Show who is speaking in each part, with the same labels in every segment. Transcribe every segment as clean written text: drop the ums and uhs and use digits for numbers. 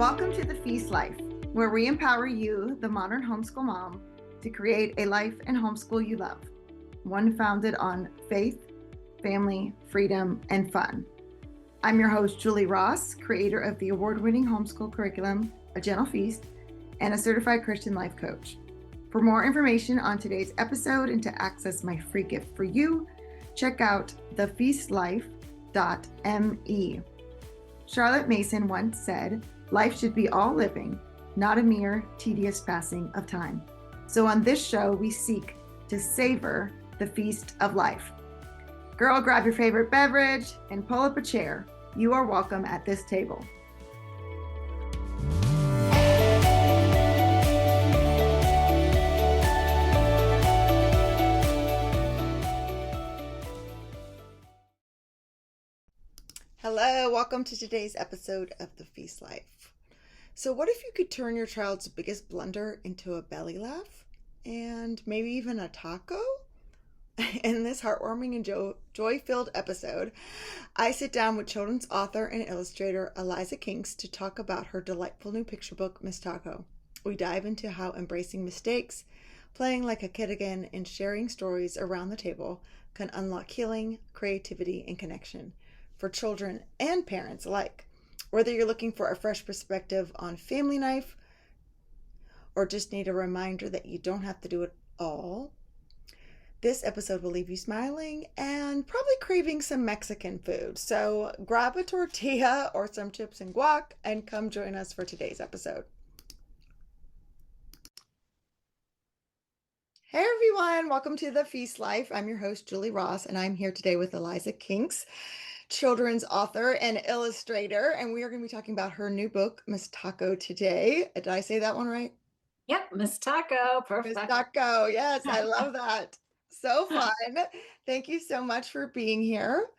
Speaker 1: Welcome to The Feast Life, where we empower you, the modern homeschool mom, to create a life and homeschool you love, one founded on faith, family, freedom, and fun. I'm your host, Julie Ross, creator of the award-winning homeschool curriculum, A Gentle Feast, and a certified Christian life coach. For more information on today's episode and to access my free gift for you, check out thefeastlife.me. Charlotte Mason once said, "Life should be all living, not a mere tedious passing of time." So on this show, we seek to savor the feast of life. Girl, grab your favorite beverage and pull up a chair. You are welcome at this table. Hello, welcome to today's episode of The Feast Life. So what if you could turn your child's biggest blunder into a belly laugh and maybe even a taco? In this heartwarming and joy-filled episode, I sit down with children's author and illustrator Eliza Kinkz to talk about her delightful new picture book, Miss Taco. We dive into how embracing mistakes, playing like a kid again, and sharing stories around the table can unlock healing, creativity, and connection for children and parents alike. Whether you're looking for a fresh perspective on family life or just need a reminder that you don't have to do it all, this episode will leave you smiling and probably craving some Mexican food. So grab a tortilla or some chips and guac and come join us for today's episode. Hey everyone, welcome to The Feast Life. I'm your host, Julie Ross, and I'm here today with Eliza Kinkz, children's author and illustrator, and we are going to be talking about her new book, Miss Taco, today. Did I say that one right?
Speaker 2: Yep, Miss Taco, perfect.
Speaker 1: Miss Taco, yes, I love that. So fun. Thank you so much for being here.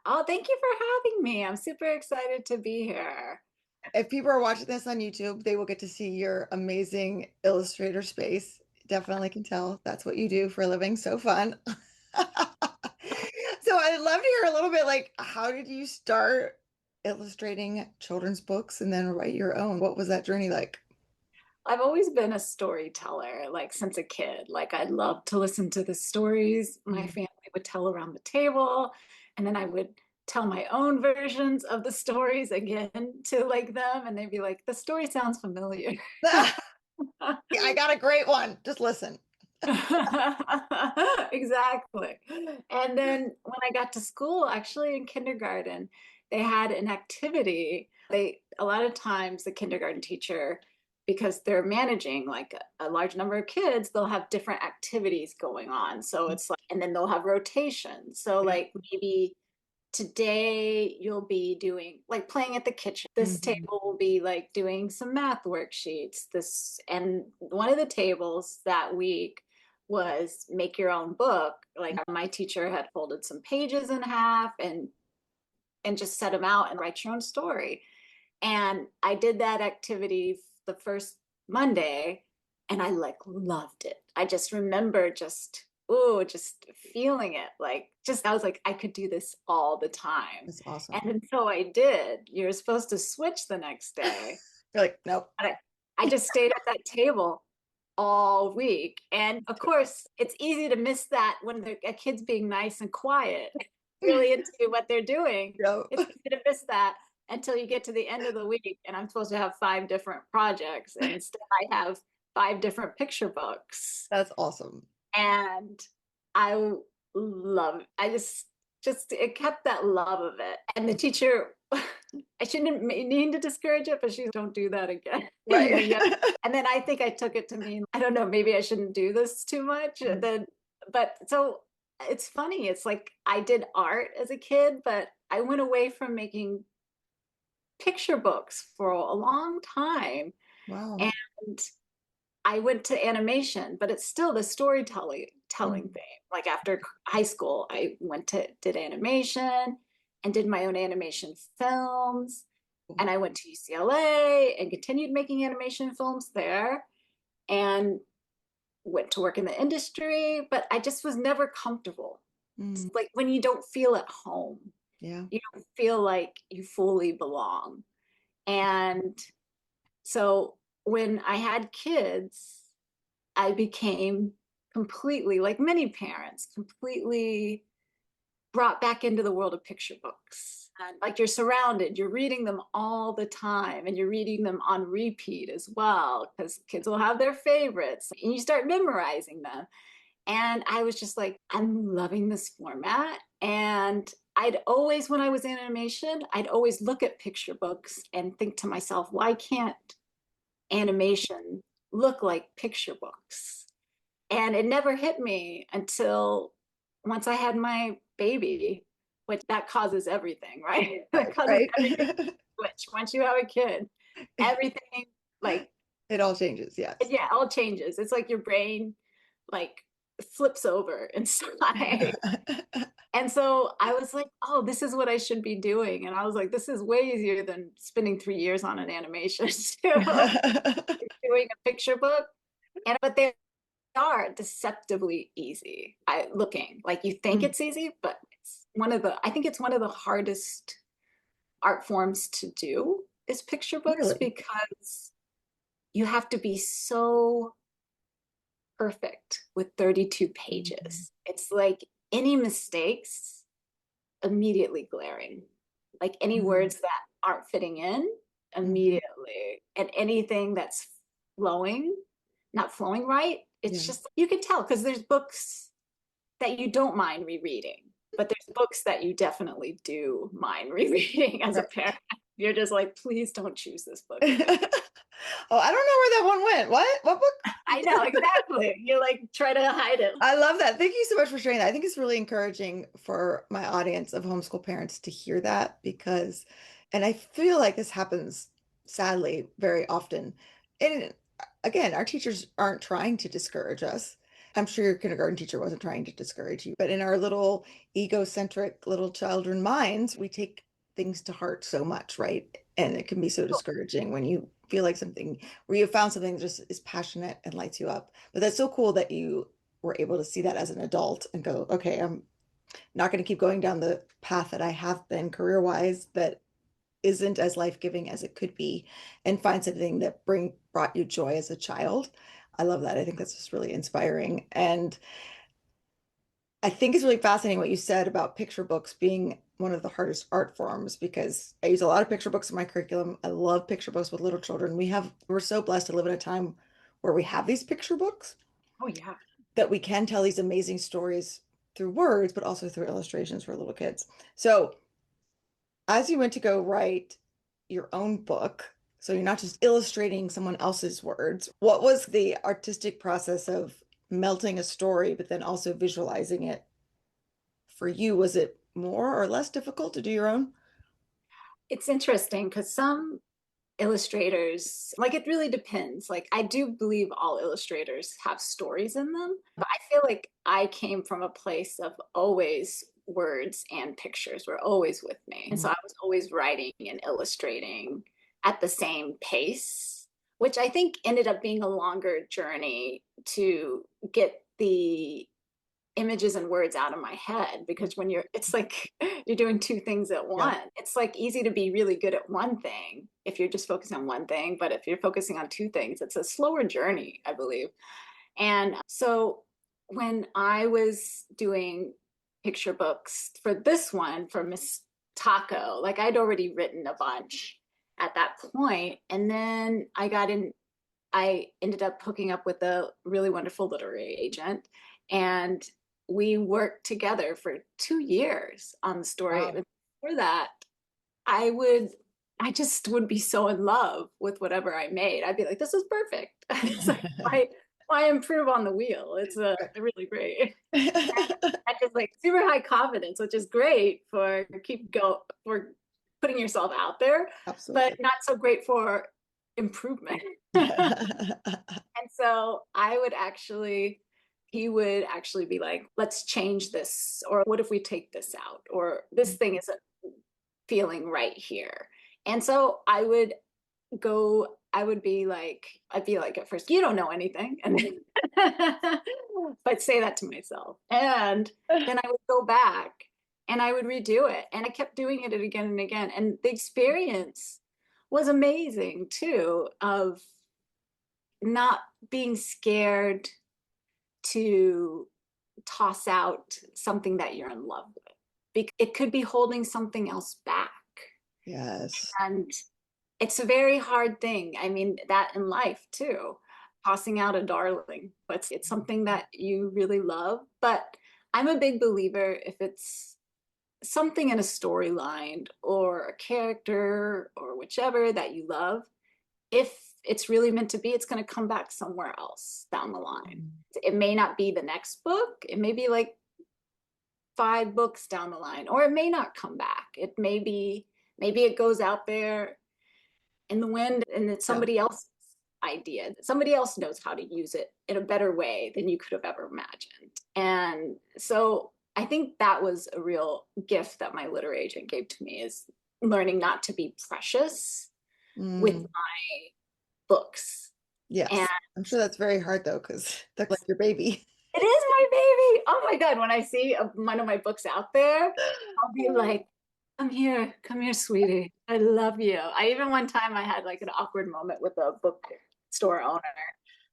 Speaker 2: Oh, thank you for having me. I'm super excited to be here.
Speaker 1: If people are watching this on YouTube, they will get to see your amazing illustrator space. Definitely can tell that's what you do for a living. So fun. So I'd love to hear a little bit, like, how did you start illustrating children's books and then write your own? What was that journey like?
Speaker 2: I've always been a storyteller, like since a kid. Like I loved to listen to the stories my family would tell around the table, and then I would tell my own versions of the stories again to like them, and they'd be like, "The story sounds familiar."
Speaker 1: I got a great one. Just listen.
Speaker 2: Exactly. And then when I got to school, actually in kindergarten, they had an activity. A lot of times the kindergarten teacher, because they're managing like a large number of kids, they'll have different activities going on. So it's like, and then they'll have rotation. So like maybe today you'll be doing like playing at the kitchen. This table will be like doing some math worksheets. And one of the tables that week was make your own book. Like my teacher had folded some pages in half and just set them out and write your own story. And I did that activity the first Monday and I like loved it. I just remember just feeling it. I was like, I could do this all the time.
Speaker 1: That's awesome.
Speaker 2: And so I did. You're supposed to switch the next day.
Speaker 1: You're like, nope.
Speaker 2: I just stayed at that table all week. And of course, it's easy to miss that when a kid's being nice and quiet, really into what they're doing.
Speaker 1: Yep.
Speaker 2: It's easy to miss that until you get to the end of the week and I'm supposed to have 5 different projects. And instead I have 5 different picture books.
Speaker 1: That's awesome.
Speaker 2: And I love it. It kept that love of it. And the teacher, I shouldn't mean to discourage it, but she's don't do that again.
Speaker 1: Right.
Speaker 2: And then I think I took it to mean, I don't know, maybe I shouldn't do this too much. And then, but so it's funny. It's like I did art as a kid, but I went away from making picture books for a long time.
Speaker 1: Wow.
Speaker 2: And I went to animation, but it's still the storytelling thing. Like after high school, I did animation and did my own animation films. And I went to UCLA and continued making animation films there and went to work in the industry, but I just was never comfortable. It's like when you don't feel at home,
Speaker 1: Yeah.
Speaker 2: you don't feel like you fully belong. And so when I had kids, I became completely, like many parents, completely brought back into the world of picture books. And like you're surrounded, you're reading them all the time, and you're reading them on repeat as well, because kids will have their favorites and you start memorizing them. And I was just like, I'm loving this format. And I'd always, when I was in animation, I'd always look at picture books and think to myself, why can't animation look like picture books? And it never hit me until once I had my baby, which that causes everything, right? That causes
Speaker 1: Right.
Speaker 2: everything to switch. Once you have a kid, everything like,
Speaker 1: It all changes, yes.
Speaker 2: yeah, all changes. It's like your brain like flips over inside. And so I was like, oh, this is what I should be doing. And I was like, this is way easier than spending 3 years on an animation studio, doing a picture book. And but they are deceptively easy. Looking like you think
Speaker 1: Mm,
Speaker 2: it's easy, but it's one of the, I think it's one of the hardest art forms to do is picture books,
Speaker 1: really?
Speaker 2: because you have to be so perfect with 32
Speaker 1: Mhm.
Speaker 2: pages. It's like any mistakes immediately glaring, like any
Speaker 1: Mhm.
Speaker 2: words that aren't fitting in
Speaker 1: Mhm.
Speaker 2: immediately, and anything that's flowing, not flowing right. It's
Speaker 1: Yeah.
Speaker 2: just, you can tell because there's books that you don't mind rereading, but there's books that you definitely do mind rereading as a
Speaker 1: Right.
Speaker 2: parent. You're just like, please don't choose this book again.
Speaker 1: Oh, I don't know where that one went. What? What
Speaker 2: I know,
Speaker 1: book?
Speaker 2: exactly. You like try to hide it.
Speaker 1: I love that. Thank you so much for sharing that. I think it's really encouraging for my audience of homeschool parents to hear that because, and I feel like this happens sadly very often. And again, our teachers aren't trying to discourage us. I'm sure your kindergarten teacher wasn't trying to discourage you, but in our little egocentric little children minds, we take things to heart so much, right? And it can be so discouraging when you feel like something where you found something that just is passionate and lights you up. But that's so cool that you were able to see that as an adult and go, okay, I'm not going to keep going down the path that I have been career wise that isn't as life giving as it could be, and find something that brought you joy as a child. I love that. I think that's just really inspiring. And I think it's really fascinating what you said about picture books being one of the hardest art forms because I use a lot of picture books in my curriculum. I love picture books with little children. We're so blessed to live in a time where we have these picture books
Speaker 2: Oh yeah.
Speaker 1: that we can tell these amazing stories through words, but also through illustrations for little kids. So, as you went to go write your own book, so you're not just illustrating someone else's words, what was the artistic process of melting a story, but then also visualizing it for you? Was it more or less difficult to do your own?
Speaker 2: It's interesting because some illustrators, like it really depends. Like I do believe all illustrators have stories in them, but I feel like I came from a place of always words and pictures were always with me. And so
Speaker 1: Mhm.
Speaker 2: I was always writing and illustrating at the same pace, which I think ended up being a longer journey to get the images and words out of my head, because when you're, it's like you're doing two things at
Speaker 1: Yeah.
Speaker 2: once. It's like easy to be really good at one thing if you're just focusing on one thing, but if you're focusing on two things, it's a slower journey, I believe. And so when I was doing picture books for this one for Miss Taco, like I'd already written a bunch at that point, and then I ended up hooking up with a really wonderful literary agent, and we worked together for 2 years on the story.
Speaker 1: Wow.
Speaker 2: And before that, I would, I just would be so in love with whatever I made. I'd be like, this is perfect. It's like, why improve on the wheel? It's really great. I just like super high confidence, which is great for for putting yourself out there, but
Speaker 1: Absolutely.
Speaker 2: not so great for improvement. And so he would actually be like, let's change this, or what if we take this out, or this thing isn't feeling right here. And so I would be like, I'd be like, at first, you don't know anything. And then, but say that to myself. And then I would go back and I would redo it. And I kept doing it again and again. And the experience was amazing too, of not being scared to toss out something that you're in love with. It could be holding something else back.
Speaker 1: Yes.
Speaker 2: And it's a very hard thing. I mean, that in life too, tossing out a darling, but it's something that you really love. But I'm a big believer if it's something in a storyline or a character or whichever that you love, if it's really meant to be, it's going to come back somewhere else down the line. It may not be the next book. It may be like 5 books down the line, or it may not come back. It may be, maybe it goes out there in the wind and it's
Speaker 1: Yeah.
Speaker 2: somebody else's idea. Somebody else knows how to use it in a better way than you could have ever imagined. And so I think that was a real gift that my literary agent gave to me, is learning not to be precious with my books.
Speaker 1: Yes.
Speaker 2: And
Speaker 1: I'm sure that's very hard though, because that's like your baby.
Speaker 2: it is my baby. Oh my God. When I see one of my books out there, I'll be like, come here, sweetie. I love you. I even one time I had like an awkward moment with a bookstore owner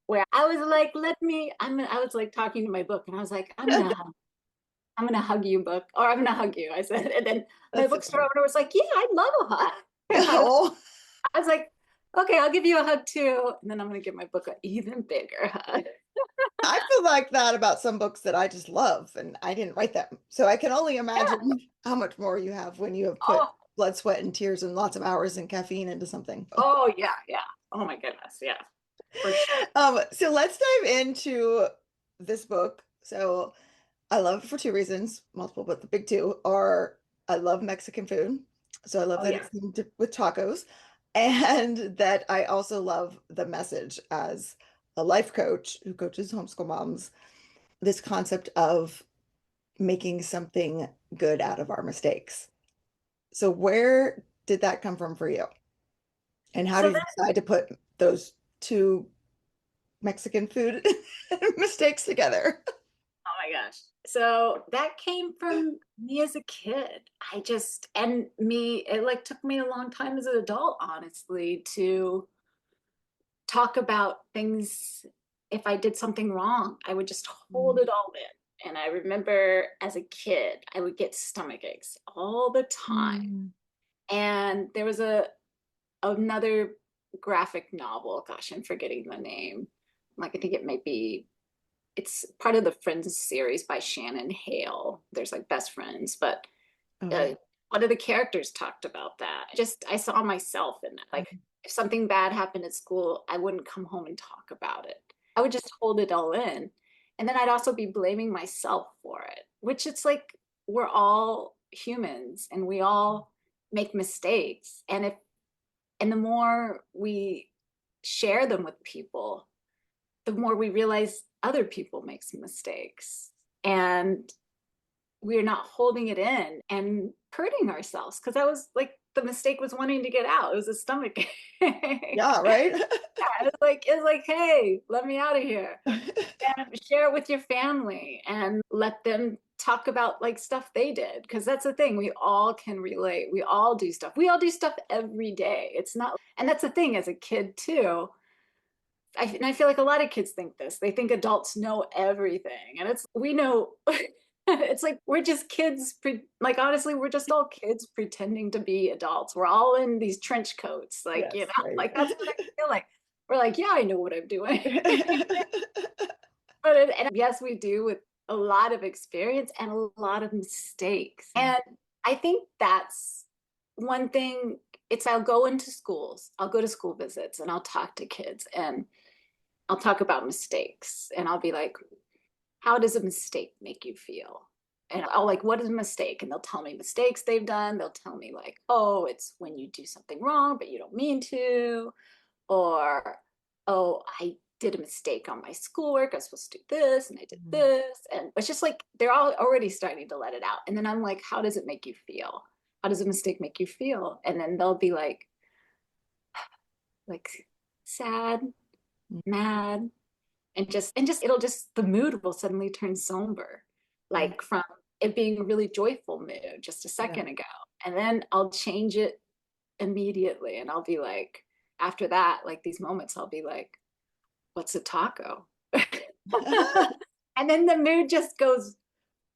Speaker 2: where I was like, I was like talking to my book and I was like, I'm gonna hug you, book, or I'm gonna hug you. I said, and then my
Speaker 1: That's so
Speaker 2: bookstore
Speaker 1: funny.
Speaker 2: owner was like, yeah, I'd love a hug.
Speaker 1: Oh,
Speaker 2: I was like, okay, I'll give you a hug too. And then I'm gonna give my book an even bigger hug.
Speaker 1: I feel like that about some books that I just love, and I didn't write them. So I can only
Speaker 2: Yeah.
Speaker 1: imagine how much more you have when you have put
Speaker 2: Oh,
Speaker 1: blood, sweat, and tears and lots of hours and caffeine into something.
Speaker 2: oh yeah, yeah. Oh my goodness, yeah, for sure.
Speaker 1: So let's dive into this book. So I love it for two reasons, multiple, but the big two are I love Mexican food. So I love
Speaker 2: Oh
Speaker 1: that
Speaker 2: yeah.
Speaker 1: it's themed with tacos, and that I also love the message as a life coach who coaches homeschool moms, this concept of making something good out of our mistakes. So where did that come from for you? And how
Speaker 2: So
Speaker 1: did you decide to put those two Mexican food mistakes together?
Speaker 2: oh my gosh. So that came from me as a kid. And me, it like took me a long time as an adult, honestly, to talk about things. If I did something wrong, I would just hold it all in. And I remember as a kid, I would get stomach aches all the time.
Speaker 1: Mm.
Speaker 2: And there was another graphic novel. Gosh, I'm forgetting the name. Like I think it might be, it's part of the Friends series by Shannon Hale. There's like best friends, but
Speaker 1: Oh,
Speaker 2: one of the characters talked about that. I saw myself in that. Like if something bad happened at school, I wouldn't come home and talk about it. I would just hold it all in. And then I'd also be blaming myself for it, which it's like we're all humans and we all make mistakes. And the more we share them with people, the more we realize other people make some mistakes. And we're not holding it in and hurting ourselves, because that was like the mistake was wanting to get out. It was a stomach ache.
Speaker 1: yeah, right?
Speaker 2: Yeah, it's like, hey, let me out of here. And share it with your family and let them talk about like stuff they did, because that's the thing, we all can relate. We all do stuff every day. It's not, and that's the thing as a kid too. And I feel like a lot of kids think this. They think adults know everything. And we know, it's like we're just kids. Like, honestly, we're just all kids pretending to be adults. We're all in these trench coats. Like,
Speaker 1: Yes, right.
Speaker 2: like that's what I feel like. We're like, yeah, I know what I'm doing. And yes, we do, with a lot of experience and a lot of mistakes. And I think that's one thing. I'll go into schools, I'll go to school visits and I'll talk to kids and I'll talk about mistakes and I'll be like, how does a mistake make you feel? And I'll like, what is a mistake? And they'll tell me mistakes they've done. They'll tell me like, oh, it's when you do something wrong, but you don't mean to. Or, oh, I did a mistake on my schoolwork. I was supposed to do this and I did this. And it's just like, they're all already starting to let it out. And then I'm like, how does it make you feel? How does a mistake make you feel? And then they'll be like sad, mad, and just the mood will suddenly turn somber, like from it being a really joyful mood just a
Speaker 1: Yeah.
Speaker 2: second ago. And then I'll change it immediately. And I'll be like, after that, like these moments, I'll be like, what's a taco? And then the mood just goes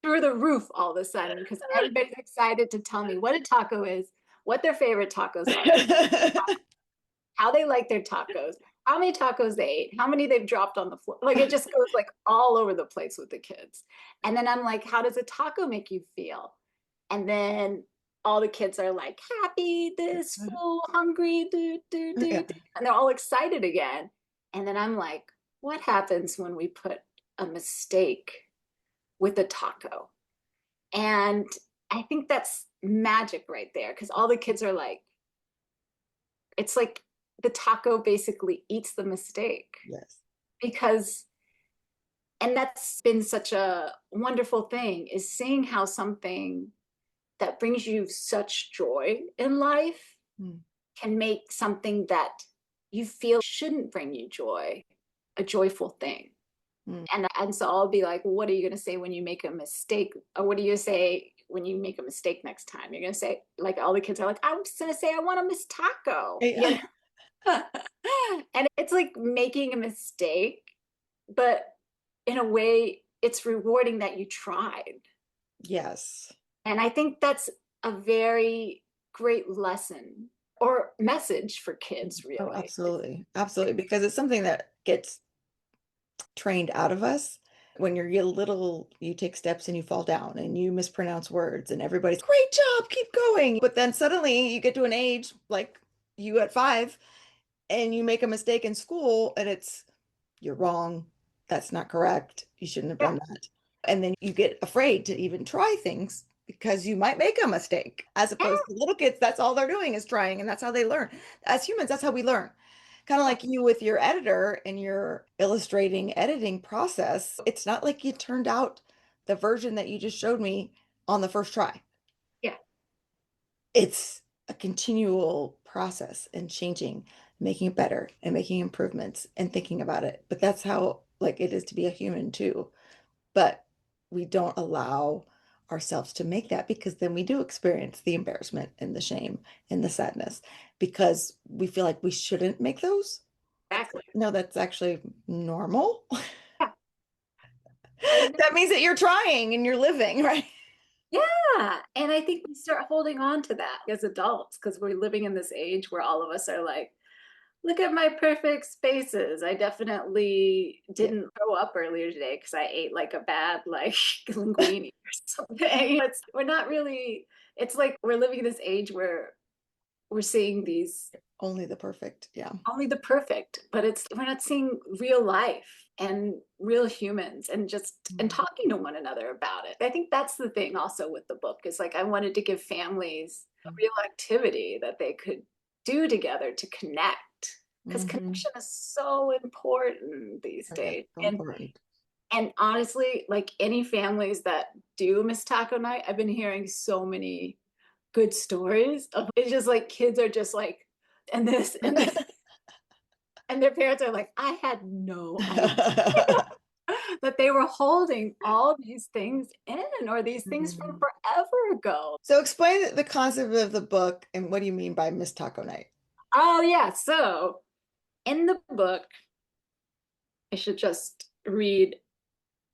Speaker 2: through the roof all of a sudden because everybody's excited to tell me what a taco is, what their favorite tacos are, how they like their tacos, how many tacos they ate, how many they've dropped on the floor. Like it just goes like all over the place with the kids. And then I'm like, how does a taco make you feel? And then all the kids are like happy, this, full, hungry,
Speaker 1: Yeah.
Speaker 2: and they're all excited again. And then I'm like, what happens when we put a mistake with a taco? And I think that's magic right there because all the kids are like, it's like the taco basically eats the mistake
Speaker 1: Yes.
Speaker 2: because, and that's been such a wonderful thing is seeing how something that brings you such joy in life can make something that you feel shouldn't bring you joy a joyful thing. And so I'll be like, well, what are you going to say when you make a mistake? Or what do you say when you make a mistake next time? You're going to say, like, all the kids are like, I'm just going to say, I want a Miss Taco. You know? And it's like making a mistake, but in a way, it's rewarding that you tried.
Speaker 1: Yes.
Speaker 2: And I think that's a very great lesson or message for kids,
Speaker 1: Oh,
Speaker 2: really.
Speaker 1: absolutely. Absolutely. Because it's something that gets trained out of us. When you're little, you take steps and you fall down and you mispronounce words, and everybody's great job, keep going. But then suddenly you get to an age like you at 5 and you make a mistake in school and it's, you're wrong. That's not correct. You shouldn't have
Speaker 2: Yeah.
Speaker 1: done that. And then you get afraid to even try things because you might make a mistake. As
Speaker 2: Yeah.
Speaker 1: opposed to little kids, that's all they're doing is trying, and that's how they learn. As humans, that's how we learn. Kind of like you with your editor and your illustrating editing process. It's not like you turned out the version that you just showed me on the first try.
Speaker 2: Yeah.
Speaker 1: It's a continual process and changing, making it better and making improvements and thinking about it. But that's how like it is to be a human too. But we don't allow ourselves to make that because then we do experience the embarrassment and the shame and the sadness because we feel like we shouldn't make those.
Speaker 2: Exactly.
Speaker 1: No, that's actually normal.
Speaker 2: Yeah. I know.
Speaker 1: That means that you're trying and you're living, right?
Speaker 2: Yeah. And I think we start holding on to that as adults because we're living in this age where all of us are like, look at my perfect spaces. I definitely
Speaker 1: Yeah.
Speaker 2: didn't throw up earlier today because I ate like a bad like linguine or something. We're not really, it's like we're living in this age where we're seeing these
Speaker 1: Only the perfect. Yeah.
Speaker 2: only the perfect, but it's we're not seeing real life and real humans and just and talking to one another about it. I think that's the thing also with the book is like I wanted to give families a real activity that they could do together to connect because
Speaker 1: Mhm.
Speaker 2: connection is so important these
Speaker 1: Yeah,
Speaker 2: days.
Speaker 1: so important.
Speaker 2: And honestly, like any families that do miss taco night, I've been hearing so many good stories of it's just like kids are just like and this and this and their parents are like, I had no idea that they were holding all these things in or these things from
Speaker 1: Mhm.
Speaker 2: forever ago.
Speaker 1: So explain the concept of the book and what do you mean by Miss Taco Night?
Speaker 2: Oh, yeah. So in the book, I should just read,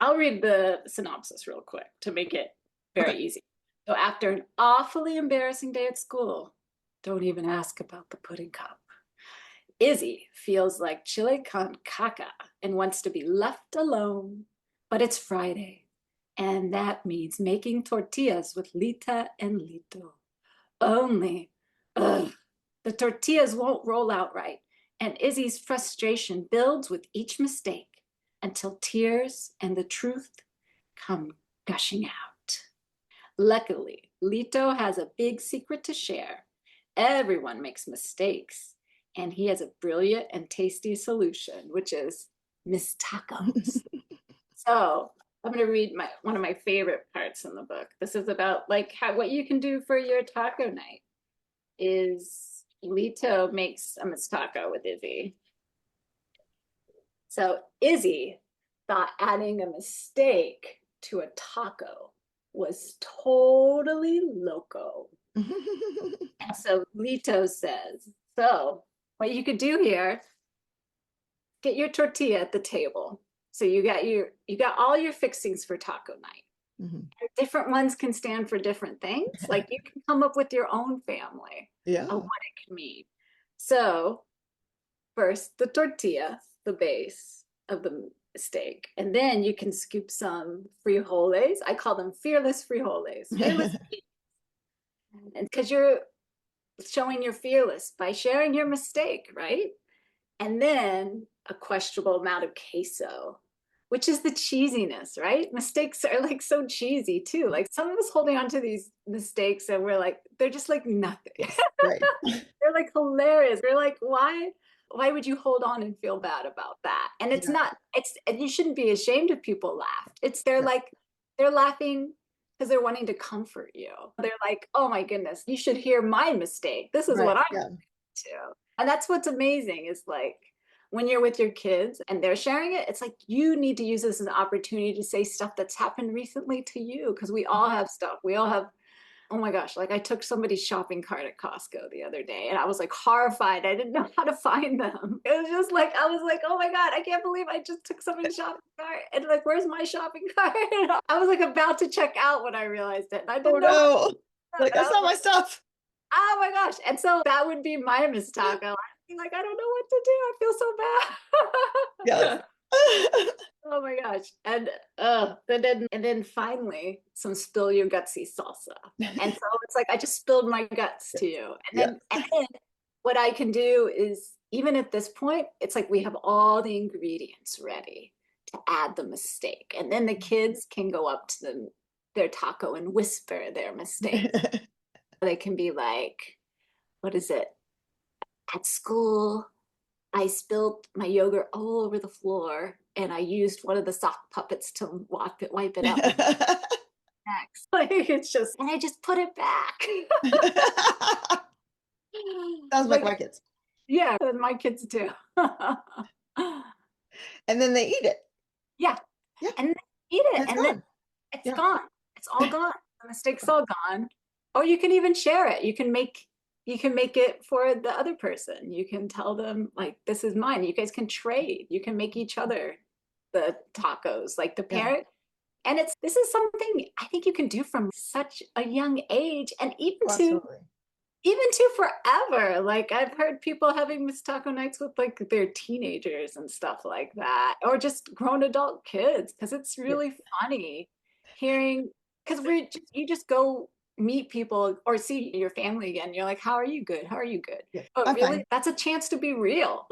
Speaker 2: I'll read the synopsis real quick to make it very
Speaker 1: Okay.
Speaker 2: easy. So after an awfully embarrassing day at school, don't even ask about the pudding cup. Izzy feels like chile con caca and wants to be left alone. But it's Friday, and that means making tortillas with Lita and Lito. Only, ugh, the tortillas won't roll out right, and Izzy's frustration builds with each mistake until tears and the truth come gushing out. Luckily, Lito has a big secret to share. Everyone makes mistakes, and he has a brilliant and tasty solution, which is Miss Tacos. So I'm going to read one of my favorite parts in the book. This is about like how what you can do for your taco night. Is Lito makes a Miss Taco with Izzy. So Izzy thought adding a mistake to a taco was totally loco. And so Lito says, so what you could do here, get your tortilla at the table. So you got all your fixings for taco night.
Speaker 1: Mhm.
Speaker 2: Different ones can stand for different things. Like you can come up with your own family
Speaker 1: Yeah.
Speaker 2: of what it can mean. So first the tortilla, the base of the steak, and then you can scoop some frijoles. I call them fearless frijoles. Fearless, and because you're showing you're fearless by sharing your mistake, right? And then a questionable amount of queso, which is the cheesiness, right? Mistakes are like so cheesy too. Like some of us holding on to these mistakes and we're like, they're just like nothing.
Speaker 1: Yes. Right.
Speaker 2: They're like hilarious. We're like, why would you hold on and feel bad about that? And it's
Speaker 1: Yeah.
Speaker 2: not, and you shouldn't be ashamed if people laughed. They're
Speaker 1: Yeah.
Speaker 2: like, they're laughing because they're wanting to comfort you. They're like, oh my goodness, you should hear my mistake. This is
Speaker 1: Right.
Speaker 2: what I'm
Speaker 1: Yeah.
Speaker 2: to. And that's what's amazing is like when you're with your kids and they're sharing it, it's like you need to use this as an opportunity to say stuff that's happened recently to you because we all have stuff. We all have, oh my gosh, like I took somebody's shopping cart at Costco the other day and I was like horrified. I didn't know how to find them. It was just like, I was like, oh my God, I can't believe I just took somebody's shopping cart. And like, where's my shopping cart? I was like about to check out when I realized it. And I
Speaker 1: Oh
Speaker 2: didn't know how to
Speaker 1: no.
Speaker 2: do
Speaker 1: Like
Speaker 2: it.
Speaker 1: that's not my stuff.
Speaker 2: Oh my gosh. And so that would be my mistake. I'd be like, I don't know what to do. I feel so
Speaker 1: Yes.
Speaker 2: bad. Oh my gosh. And then finally some spill your gutsy salsa. And so it's like I just spilled my guts to you.
Speaker 1: Yeah.
Speaker 2: And then what I can do is even at this point, it's like we have all the ingredients ready to add the mistake. And then the kids can go up to their taco and whisper their mistake. They can be like, what is it? At school, I spilled my yogurt all over the floor and I used one of the sock puppets to wipe it up with next. Like it's just, and I just put it back.
Speaker 1: Sounds like
Speaker 2: Like,
Speaker 1: my kids.
Speaker 2: yeah, and my kids do.
Speaker 1: And then they eat it.
Speaker 2: Yeah.
Speaker 1: Yeah.
Speaker 2: And then eat it.
Speaker 1: That's
Speaker 2: And then
Speaker 1: gone.
Speaker 2: it's
Speaker 1: Yeah.
Speaker 2: gone. It's all gone. The mistake's all gone. Or you can even share it. You can make it for the other person. You can tell them like this is mine. You guys can trade. You can make each other the tacos, like the
Speaker 1: Yeah.
Speaker 2: parent. And this is something I think you can do from such a young age and
Speaker 1: Oh, absolutely.
Speaker 2: even to forever. Like I've heard people having Miss Taco nights with like their teenagers and stuff like that, or just grown adult kids, because it's
Speaker 1: Yeah.
Speaker 2: really funny hearing, because you just go meet people or see your family again. You're like, how are you? Good. How are you? Good.
Speaker 1: Yeah.
Speaker 2: But
Speaker 1: I'm
Speaker 2: really,
Speaker 1: fine.
Speaker 2: that's a chance to be real.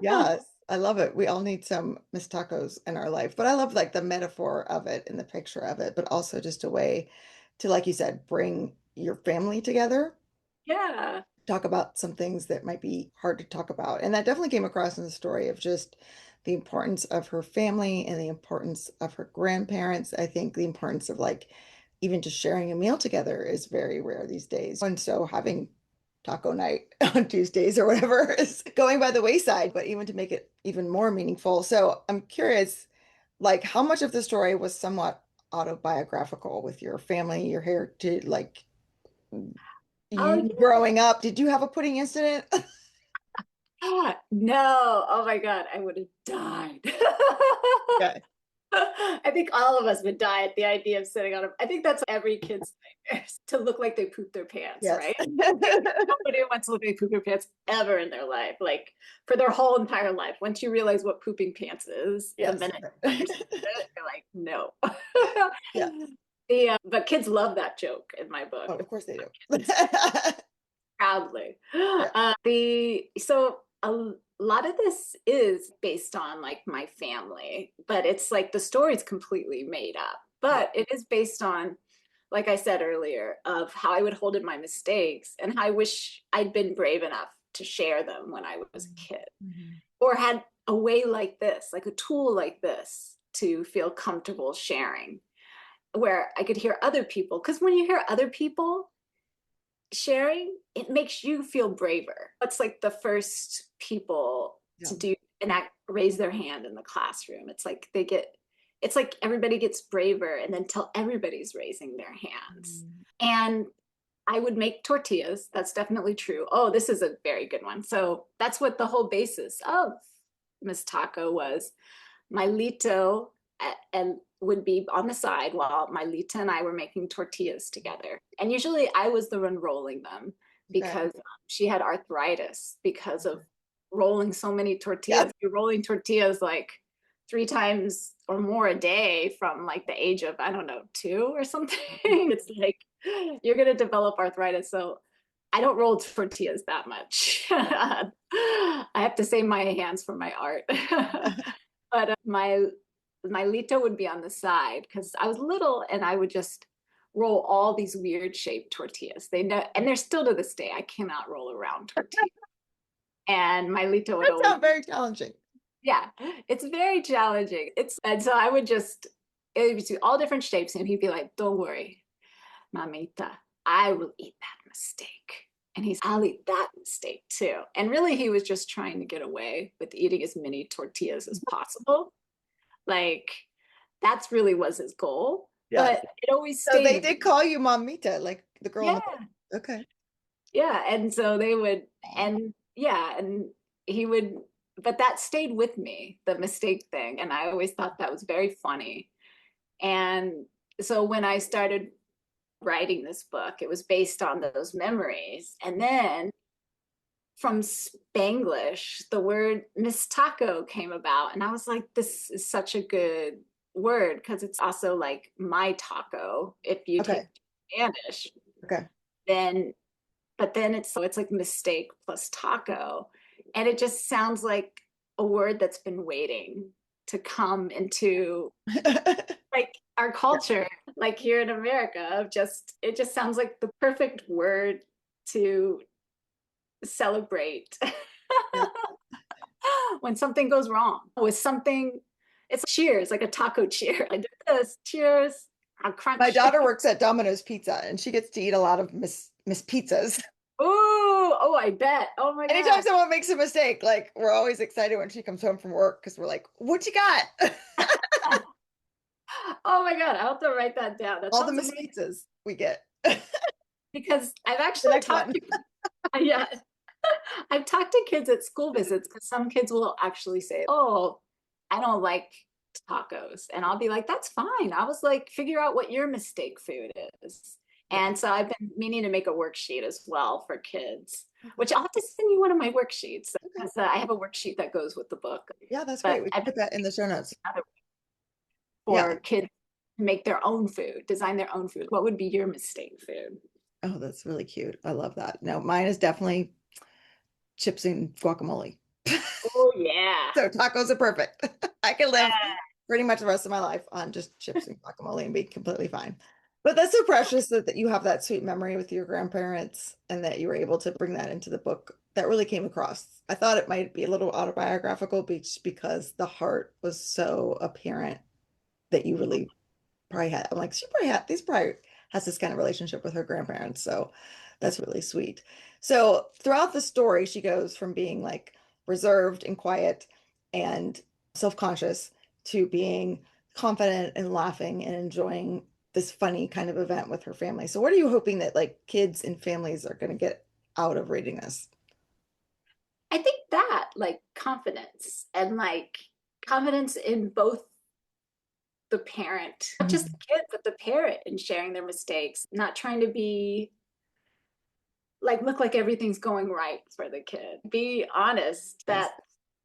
Speaker 1: Yes. I love it. We all need some Miss Tacos in our life. But I love like the metaphor of it and the picture of it, but also just a way to, like you said, bring your family together,
Speaker 2: Yeah.
Speaker 1: talk about some things that might be hard to talk about. And that definitely came across in the story of just the importance of her family and the importance of her grandparents. I think the importance of like even just sharing a meal together is very rare these days. And so having taco night on Tuesdays or whatever is going by the wayside, but even to make it even more meaningful. So I'm curious, like how much of the story was somewhat autobiographical with your family, your heritage, like
Speaker 2: Oh,
Speaker 1: you growing up? Did you have a pudding incident?
Speaker 2: yeah. No. Oh my God. I would have died.
Speaker 1: Okay.
Speaker 2: I think all of us would die at the idea of sitting on I think that's every kid's nightmare, to look like they poop their pants,
Speaker 1: Yes.
Speaker 2: right? Nobody wants to look like they poop their pants ever in their life, like for their whole entire life. Once you realize what pooping pants is, the
Speaker 1: Yes.
Speaker 2: minute you understand it, you're like, no.
Speaker 1: Yeah.
Speaker 2: But kids love that joke in my
Speaker 1: Oh,
Speaker 2: book,
Speaker 1: of course they do.
Speaker 2: proudly.
Speaker 1: Yeah.
Speaker 2: So a lot of this is based on like my family, but it's like the story's completely made up.
Speaker 1: Yeah.
Speaker 2: But it is based on, like I said earlier, of how I would hold in my mistakes and how I wish I'd been brave enough to share them when I was a kid,
Speaker 1: Mhm.
Speaker 2: or had a way like this, like a tool like this to feel comfortable sharing, where I could hear other people. Because when you hear other people sharing, it makes you feel braver. It's like the first people
Speaker 1: Yeah.
Speaker 2: to do and raise their hand in the classroom. It's like everybody gets braver and then till everybody's raising their hands.
Speaker 1: Mhm.
Speaker 2: And I would make tortillas. That's definitely true. Oh, this is a very good one. So that's what the whole basis of Miss Taco was. My Lito and would be on the side while my Lita and I were making tortillas together. And usually I was the one rolling them
Speaker 1: Okay.
Speaker 2: because she had arthritis because of rolling so many
Speaker 1: Yeah.
Speaker 2: tortillas. You're rolling tortillas like 3 times or more a day from like the age of, I don't know, 2 or something. It's like you're going to develop arthritis. So I don't roll tortillas that much. I have to save my hands for my art. But my Lito would be on the side because I was little and I would just roll all these weird shaped tortillas. They know, and they're still to this day. I cannot roll around tortillas. And my Lito would
Speaker 1: That
Speaker 2: always,
Speaker 1: sounds very challenging.
Speaker 2: yeah, it's very challenging. And so I would just, it would be all different shapes. And he'd be like, don't worry, Mamita, I will eat that mistake. And he's, I'll eat that mistake too. And really, he was just trying to get away with eating as many tortillas as possible. Like, that's really was his goal.
Speaker 1: Yes.
Speaker 2: But it always
Speaker 1: So they
Speaker 2: stayed.
Speaker 1: did call you Mamita, like the girl in the
Speaker 2: Yeah.
Speaker 1: book. Okay.
Speaker 2: Yeah. And so they would, and yeah, and he would, but that stayed with me, the mistake thing. And I always thought that was very funny. And so when I started writing this book, it was based on those memories. And then from Spanglish, the word Miss Taco came about. And I was like, this is such a good word because it's also like my taco if you
Speaker 1: Okay.
Speaker 2: take Spanish.
Speaker 1: Okay.
Speaker 2: Then, but then it's so it's like mistake plus taco. And it just sounds like a word that's been waiting to come into like our culture, like here in America, of just it just sounds like the perfect word to celebrate
Speaker 1: Yeah.
Speaker 2: when something goes wrong with something. It's cheers, like a taco cheer. I did this, cheers, I
Speaker 1: My
Speaker 2: crunch.
Speaker 1: daughter works at Domino's Pizza and she gets to eat a lot of Miss Pizzas.
Speaker 2: Oh, I bet. Oh my
Speaker 1: Anytime
Speaker 2: God.
Speaker 1: someone makes a mistake, like we're always excited when she comes home from work because we're like, what you got?
Speaker 2: Oh my God. I'll have to write that down. That
Speaker 1: All the
Speaker 2: sounds
Speaker 1: Miss
Speaker 2: amazing
Speaker 1: Pizzas we get. The
Speaker 2: because I've actually
Speaker 1: next
Speaker 2: talked
Speaker 1: one.
Speaker 2: to, yeah, I've talked to kids at school visits because some kids will actually say, oh, I don't like tacos. And I'll be like, that's fine. I was like, figure out what your mistake food is.
Speaker 1: Yeah.
Speaker 2: And so I've been meaning to make a worksheet as well for kids, which I'll have to send you one of my worksheets
Speaker 1: Okay.
Speaker 2: because I have a worksheet that goes with the book.
Speaker 1: Yeah, that's
Speaker 2: But
Speaker 1: great. We can
Speaker 2: I've
Speaker 1: put that in the show notes.
Speaker 2: been
Speaker 1: Yeah.
Speaker 2: for kids to make their own food, design their own food. What would be your mistake food?
Speaker 1: Oh, that's really cute. I love that. No, mine is definitely chips and guacamole.
Speaker 2: Oh, yeah.
Speaker 1: So tacos are perfect. I can live
Speaker 2: Yeah.
Speaker 1: pretty much the rest of my life on just chips and guacamole and be completely fine. But that's so precious that you have that sweet memory with your grandparents and that you were able to bring that into the book. That really came across. I thought it might be a little autobiographical because the heart was so apparent that you really probably had. I'm like, she probably had, these probably has this kind of relationship with her grandparents. So that's really sweet. So throughout the story, she goes from being like reserved and quiet and self-conscious to being confident and laughing and enjoying this funny kind of event with her family. So what are you hoping that like kids and families are going to get out of reading this?
Speaker 2: I think that like confidence and like confidence in both the parent, not just the
Speaker 1: Mhm.
Speaker 2: kid, but the parent in sharing their mistakes, not trying to be like look like everything's going right for the kid. Be honest
Speaker 1: Yes,
Speaker 2: that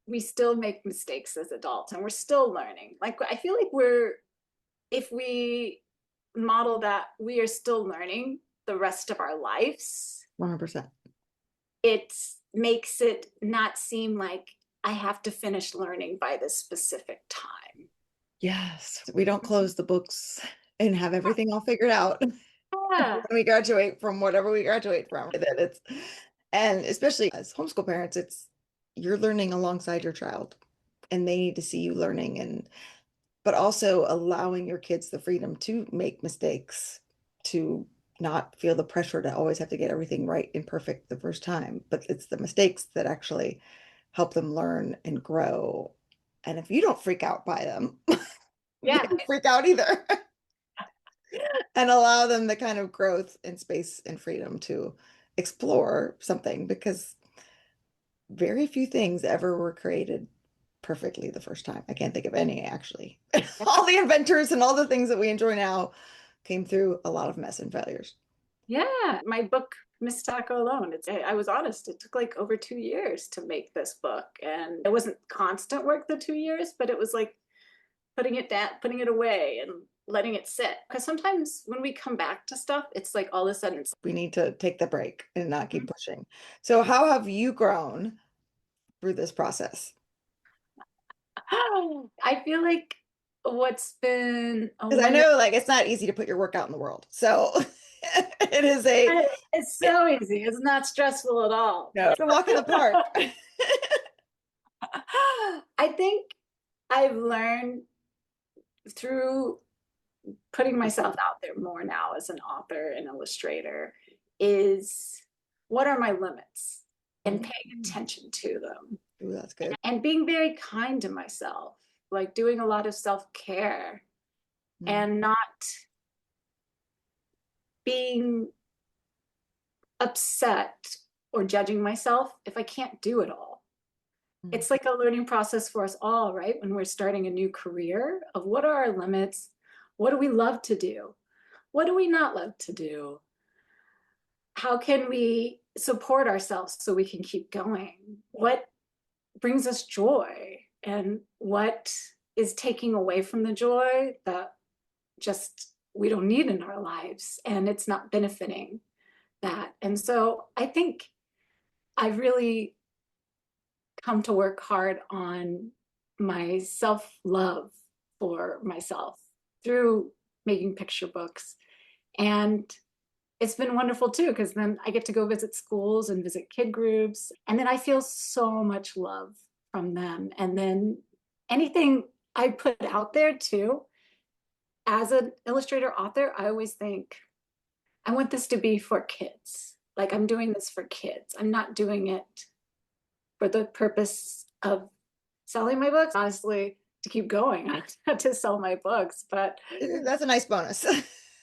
Speaker 2: we still make mistakes as adults and we're still learning. Like I feel like we're if we model that we are still learning the rest of our lives,
Speaker 1: 100%.
Speaker 2: it makes it not seem like I have to finish learning by this specific time.
Speaker 1: Yes, we don't close the books and have everything all figured out.
Speaker 2: Yeah.
Speaker 1: When we graduate from whatever we graduate from that it's and especially as homeschool parents it's you're learning alongside your child and they need to see you learning and but also allowing your kids the freedom to make mistakes to not feel the pressure to always have to get everything right and perfect the first time but it's the mistakes that actually help them learn and grow and if you don't freak out by them they
Speaker 2: Yeah.
Speaker 1: don't freak out either. and allow them the kind of growth and space and freedom to explore something because very few things ever were created perfectly the first time. I can't think of any actually. All the inventors and all the things that we enjoy now came through a lot of mess and failures.
Speaker 2: Yeah, my book, Miss Taco Alone, I was honest, it took like over 2 years to make this book. And it wasn't constant work the 2 years, but it was like putting it down, putting it away and letting it sit. Because sometimes when we come back to stuff, it's like all of a sudden it's
Speaker 1: We need to take the break and not keep pushing. So how have you grown through this process?
Speaker 2: I feel like what's been a
Speaker 1: Because I
Speaker 2: wonder
Speaker 1: know like it's not easy to put your work out in the world. So it is a
Speaker 2: it's so easy. It's not stressful at all.
Speaker 1: no, it's a walk in the park.
Speaker 2: I think I've learned through putting myself out there more now as an author and illustrator is what are my limits and paying attention to them
Speaker 1: Ooh, that's good.
Speaker 2: and being very kind to myself, like doing a lot of self-care
Speaker 1: Mm.
Speaker 2: and not being upset or judging myself if I can't do it all. It's like a learning process for us all, right? When we're starting a new career of what are our limits? What do we love to do? What do we not love to do? How can we support ourselves so we can keep going? What brings us joy? And what is taking away from the joy that just we don't need in our lives and it's not benefiting that? And so I think I've really come to work hard on my self-love for myself through making picture books. And it's been wonderful too, because then I get to go visit schools and visit kid groups. And then I feel so much love from them. And then anything I put out there too, as an illustrator author, I always think, I want this to be for kids. Like I'm doing this for kids. I'm not doing it for the purpose of selling my books, honestly, to keep going, not to sell my books. But
Speaker 1: That's a nice bonus.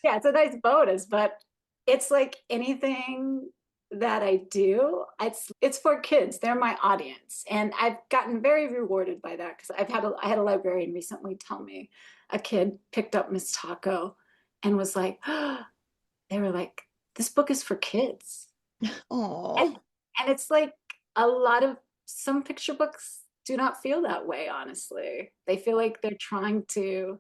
Speaker 2: yeah, it's a nice bonus, but it's like anything that I do, it's for kids. They're my audience. And I've gotten very rewarded by that because I had a librarian recently tell me a kid picked up Miss Taco and was like, oh, they were like, this book is for kids.
Speaker 1: Oh,
Speaker 2: And it's like a lot of some picture books do not feel that way, honestly. They feel like they're trying to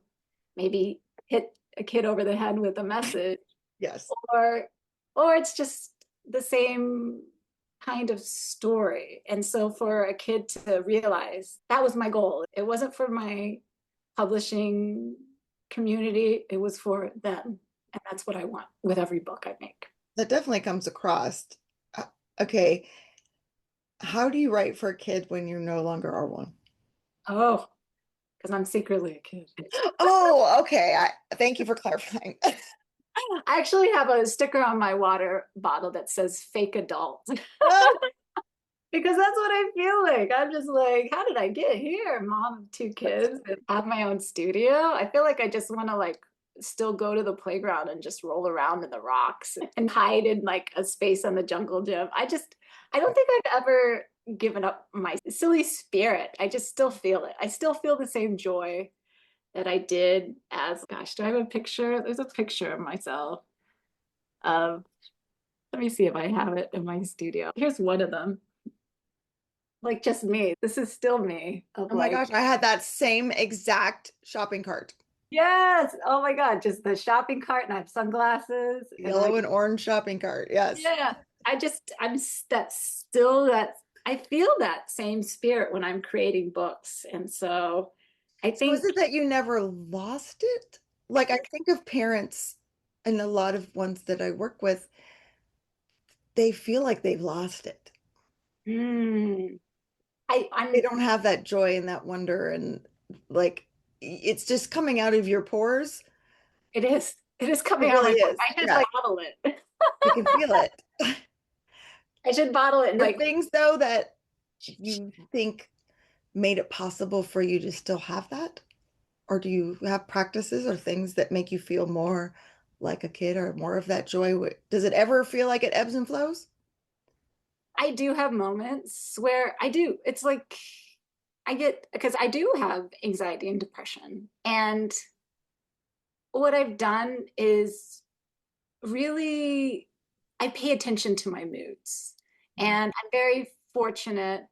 Speaker 2: maybe hit a kid over the head with a message,
Speaker 1: yes.
Speaker 2: or or it's just the same kind of story. And so for a kid to realize that was my goal. It wasn't for my publishing community, it was for them. And that's what I want with every book I make.
Speaker 1: That definitely comes across. Uh, Okay, how do you write for a kid when you no longer are one?
Speaker 2: Oh, because I'm secretly a kid.
Speaker 1: Oh, okay. Thank you for clarifying.
Speaker 2: I actually have a sticker on my water bottle that says fake adult
Speaker 1: Oh,
Speaker 2: because that's what I feel like. I'm just like, how did I get here? Mom of two kids and have my own studio. I feel like I just want to like still go to the playground and just roll around in the rocks and hide in like a space on the jungle gym. I don't think I've ever given up my silly spirit. I just still feel it. I still feel the same joy that I did as, gosh, do I have a picture? There's a picture of myself of, let me see if I have it in my studio. Here's one of them, like just me. This is still me of
Speaker 1: oh my
Speaker 2: like,
Speaker 1: gosh, I had that same exact shopping cart.
Speaker 2: yes, oh my God, just the shopping cart and I have sunglasses and like,
Speaker 1: Yellow and orange shopping cart. Yes.
Speaker 2: yeah, that's still that, I feel that same spirit when I'm creating books. And so I
Speaker 1: So is
Speaker 2: think
Speaker 1: it that you never lost it? Like I think of parents and a lot of ones that I work with, they feel like they've lost it.
Speaker 2: mm,
Speaker 1: They
Speaker 2: I'm
Speaker 1: don't have that joy and that wonder and like it's just coming out of your pores.
Speaker 2: it is coming
Speaker 1: It
Speaker 2: out of
Speaker 1: really
Speaker 2: my book.
Speaker 1: is.
Speaker 2: I should
Speaker 1: Yeah,
Speaker 2: like bottle it.
Speaker 1: you can feel it.
Speaker 2: I should bottle it and
Speaker 1: Are
Speaker 2: like,
Speaker 1: things though that you think made it possible for you to still have that? Or do you have practices or things that make you feel more like a kid, or more of that joy? Does it ever feel like it ebbs and flows?
Speaker 2: I do have moments where I do. It's like I get, because I do have anxiety and depression. And what I've done is really, I pay attention to my moods. And I'm very fortunate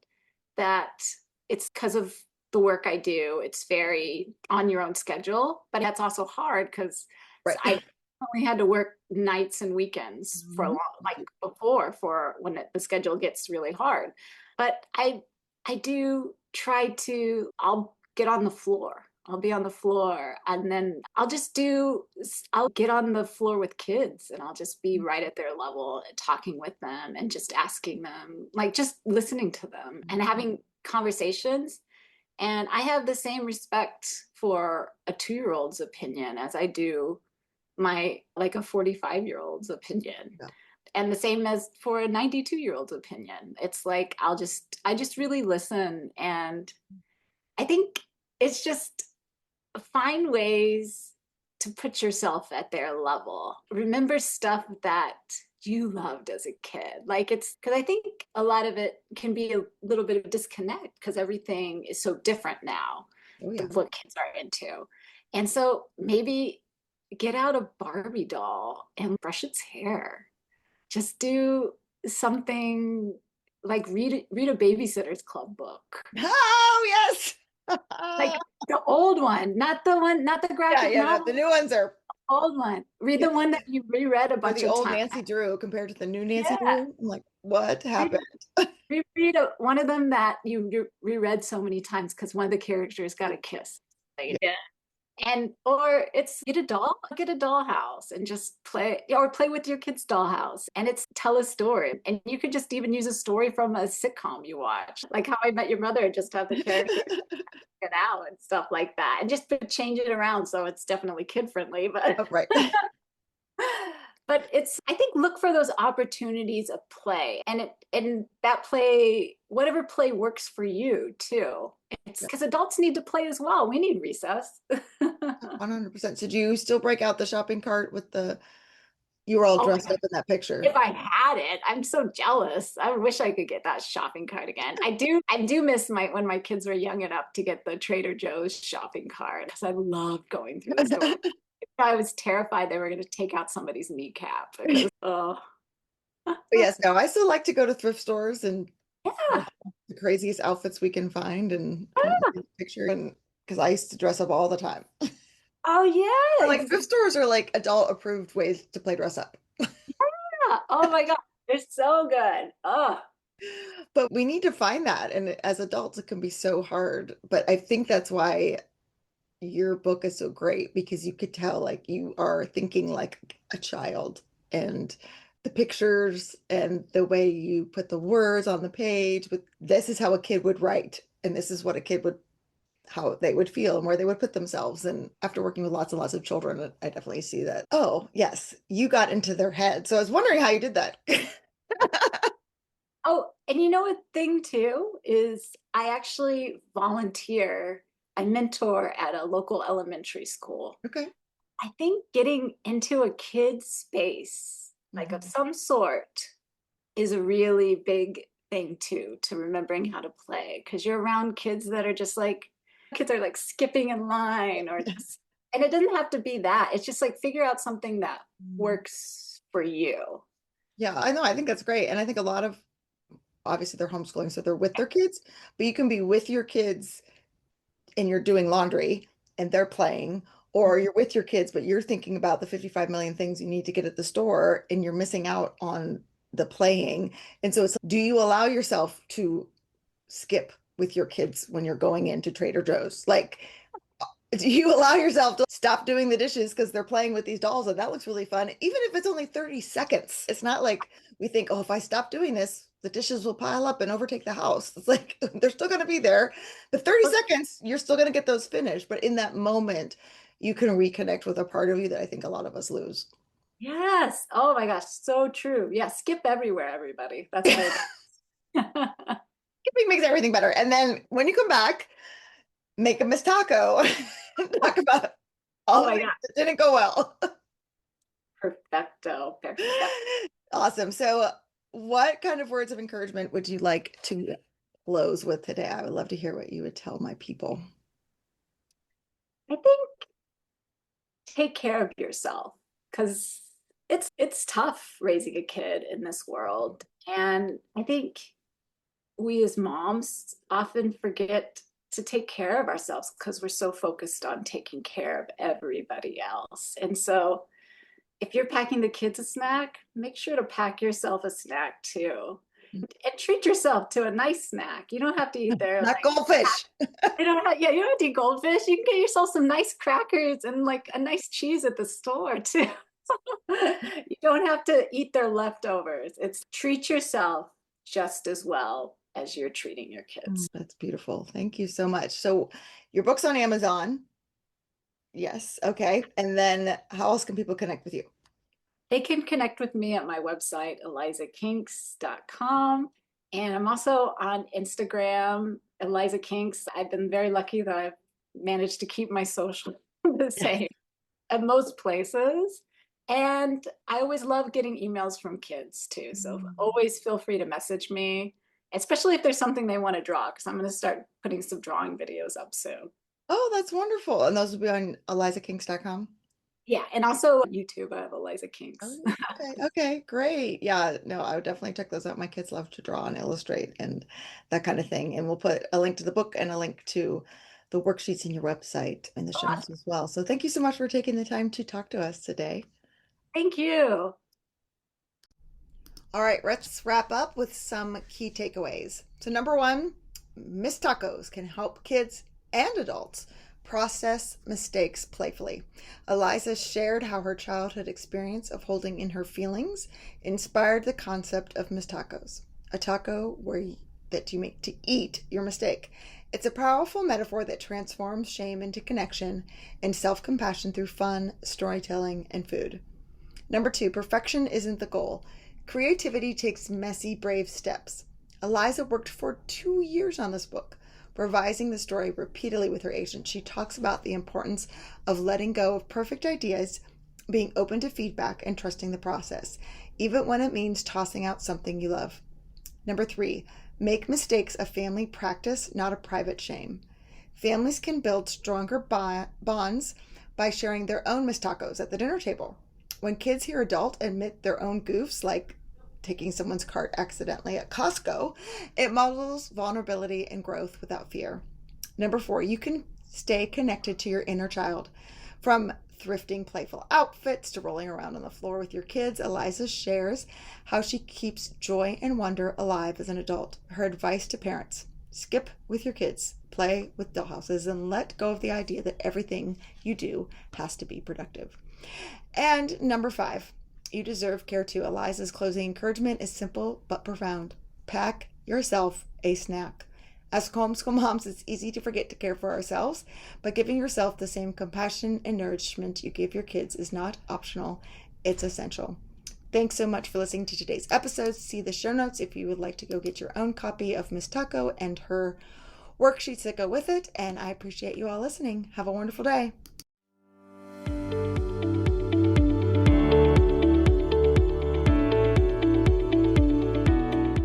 Speaker 2: that it's because of the work I do, it's very on your own schedule, but that's also hard because
Speaker 1: Right.
Speaker 2: I only had to work nights and weekends for a
Speaker 1: Mhm.
Speaker 2: long, like before, for when the schedule gets really hard. But I do try to, I'll get on the floor. I'll be on the floor and then I'll get on the floor with kids and I'll just be right at their level, talking with them and just asking them, like just listening to them and having conversations. And I have the same respect for a 2-year-old's opinion as I do my like a 45-year-old's opinion.
Speaker 1: Yeah.
Speaker 2: And the same as for a 92-year-old's opinion. It's like I just really listen. And I think it's just find ways to put yourself at their level. Remember stuff that you loved as a kid. Like it's because I think a lot of it can be a little bit of disconnect because everything is so different now,
Speaker 1: Oh yeah.
Speaker 2: what kids are into. And so maybe get out a Barbie doll and brush its hair. Just do something like read a Babysitter's Club book.
Speaker 1: Oh yes.
Speaker 2: Like the old one, not the
Speaker 1: Yeah,
Speaker 2: graphic
Speaker 1: yeah, no, the
Speaker 2: novel,
Speaker 1: new ones are,
Speaker 2: old one. Read the
Speaker 1: yes.
Speaker 2: one that you reread a
Speaker 1: Or
Speaker 2: bunch
Speaker 1: the
Speaker 2: of
Speaker 1: old
Speaker 2: times.
Speaker 1: Nancy Drew compared to the new Nancy
Speaker 2: Yeah.
Speaker 1: Drew. I'm like, what
Speaker 2: Read,
Speaker 1: happened?
Speaker 2: reread one of them that you reread so many times because one of the characters got a kiss. Like,
Speaker 1: Yeah.
Speaker 2: yeah. And or it's get a dollhouse and just play or play with your kid's dollhouse and it's tell a story. And you could just even use a story from a sitcom you watch, like How I Met Your Mother, just have the characters it out and stuff like that. And just change it around so it's definitely kid friendly, but
Speaker 1: Oh, right.
Speaker 2: but it's I think look for those opportunities of play and that play, whatever play works for you too. It's
Speaker 1: Yeah,
Speaker 2: because adults need to play as well. We need recess.
Speaker 1: 100%. So do you still break out the shopping cart with you were all
Speaker 2: Oh my
Speaker 1: dressed
Speaker 2: God.
Speaker 1: up in that picture?
Speaker 2: If I had it, I'm so jealous. I wish I could get that shopping cart again. I do miss my when my kids were young enough to get the Trader Joe's shopping cart because I loved going through the store. I was terrified they were going to take out somebody's kneecap because oh
Speaker 1: But yes, no, I still like to go to thrift stores and
Speaker 2: yeah.
Speaker 1: the craziest outfits we can find and come up with a picture, and because I used to dress up all the time.
Speaker 2: Oh
Speaker 1: Like
Speaker 2: yes.
Speaker 1: thrift stores are like adult approved ways to play dress up.
Speaker 2: Yeah. Oh my God. They're so good. Oh,
Speaker 1: But we need to find that. And as adults, it can be so hard. But I think that's why your book is so great, because you could tell like you are thinking like a child, and the pictures and the way you put the words on the page, but this is how a kid would write, and this is what a kid would how they would feel and where they would put themselves. And after working with lots and lots of children, I definitely see that. Oh, yes, you got into their head. So I was wondering how you did that.
Speaker 2: oh, and you know a thing too is I actually volunteer. I mentor at a local elementary school.
Speaker 1: Okay.
Speaker 2: I think getting into a kid's space, like of
Speaker 1: Mhm.
Speaker 2: some sort, is a really big thing too, to remembering how to play. Because you're around kids that are just like, kids are like skipping in line or just, and it doesn't have to be that. It's just like figure out something that works for you.
Speaker 1: Yeah, I know. I think that's great. And I think a lot of, obviously they're homeschooling, so they're with their kids, but you can be with your kids and you're doing laundry and they're playing, or you're with your kids, but you're thinking about the 55 million things you need to get at the store and you're missing out on the playing. And so it's, do you allow yourself to skip with your kids when you're going into Trader Joe's? Like, do you allow yourself to stop doing the dishes because they're playing with these dolls and that looks really fun, even if it's only 30 seconds? It's not like we think, oh, if I stop doing this, the dishes will pile up and overtake the house. It's like they're still going to be there. The 30 seconds, you're still going to get those finished. But in that moment, you can reconnect with a part of you that I think a lot of us lose.
Speaker 2: Yes. Oh my gosh. So true. Yeah. Skip everywhere, everybody. That's my advice.
Speaker 1: Skipping makes everything better. And then when you come back, make a Miss Taco and talk about all
Speaker 2: Oh
Speaker 1: the
Speaker 2: my
Speaker 1: things
Speaker 2: God.
Speaker 1: that didn't go well.
Speaker 2: Perfecto. Perfecto.
Speaker 1: Awesome. So, what kind of words of encouragement would you like to close with today? I would love to hear what you would tell my people.
Speaker 2: I think take care of yourself because it's tough raising a kid in this world. And I think we as moms often forget to take care of ourselves because we're so focused on taking care of everybody else. And so if you're packing the kids a snack, make sure to pack yourself a snack too. And treat yourself to a nice snack. You don't have to eat there
Speaker 1: Not
Speaker 2: like
Speaker 1: goldfish.
Speaker 2: you don't have, yeah, you don't have to eat goldfish. You can get yourself some nice crackers and like a nice cheese at the store too. You don't have to eat their leftovers. It's treat yourself just as well as you're treating your kids.
Speaker 1: That's beautiful. Thank you so much. So, your book's on Amazon. Yes. Okay. And then how else can people connect with you?
Speaker 2: They can connect with me at my website, elizakinkz.com. And I'm also on Instagram, Eliza Kinkz. I've been very lucky that I've managed to keep my social the same at most places. And I always love getting emails from kids too. So always feel free to message me, especially if there's something they want to draw, because I'm going to start putting some drawing videos up soon.
Speaker 1: Oh, that's wonderful. And those will be on elizakinkz.com.
Speaker 2: Yeah, and also YouTube, I have Eliza Kinkz.
Speaker 1: Oh, okay, great. Yeah, no, I would definitely check those out. My kids love to draw and illustrate and that kind of thing. And we'll put a link to the book and a link to the worksheets in your website in the show notes as well. So thank you so much for taking the time to talk to us today.
Speaker 2: Thank you.
Speaker 1: All right, let's wrap up with some key takeaways. So number one, Miss Tacos can help kids and adults process mistakes playfully. Eliza shared how her childhood experience of holding in her feelings inspired the concept of Miss Tacos, a taco that you make to eat your mistake. It's a powerful metaphor that transforms shame into connection and self-compassion through fun, storytelling, and food. Number two, perfection isn't the goal. Creativity takes messy, brave steps. Eliza worked for 2 years on this book, revising the story repeatedly with her agent. She talks about the importance of letting go of perfect ideas, being open to feedback, and trusting the process, even when it means tossing out something you love. Number three, make mistakes a family practice, not a private shame. Families can build stronger bonds by sharing their own missed tacos at the dinner table. When kids hear adults admit their own goofs, like taking someone's cart accidentally at Costco, it models vulnerability and growth without fear. Number four, you can stay connected to your inner child. From thrifting playful outfits to rolling around on the floor with your kids, Eliza shares how she keeps joy and wonder alive as an adult. Her advice to parents: skip with your kids, play with dollhouses, and let go of the idea that everything you do has to be productive. And number five, you deserve care too. Eliza's closing encouragement is simple but profound. Pack yourself a snack. As homeschool moms, it's easy to forget to care for ourselves, but giving yourself the same compassion and nourishment you give your kids is not optional, it's essential. Thanks so much for listening to today's episode. See the show notes if you would like to go get your own copy of Miss Taco and her worksheets that go with it. And I appreciate you all listening. Have a wonderful day.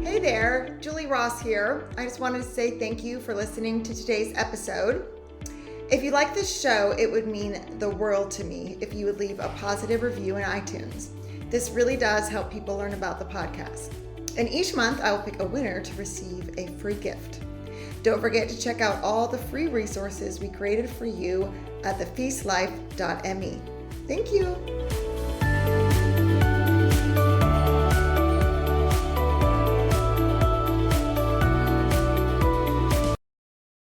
Speaker 1: Hey there, Julie Ross here. I just wanted to say thank you for listening to today's episode. If you like this show, it would mean the world to me if you would leave a positive review in iTunes. This really does help people learn about the podcast. And each month I will pick a winner to receive a free gift. Don't forget to check out all the free resources we created for you at thefeastlife.me. Thank you.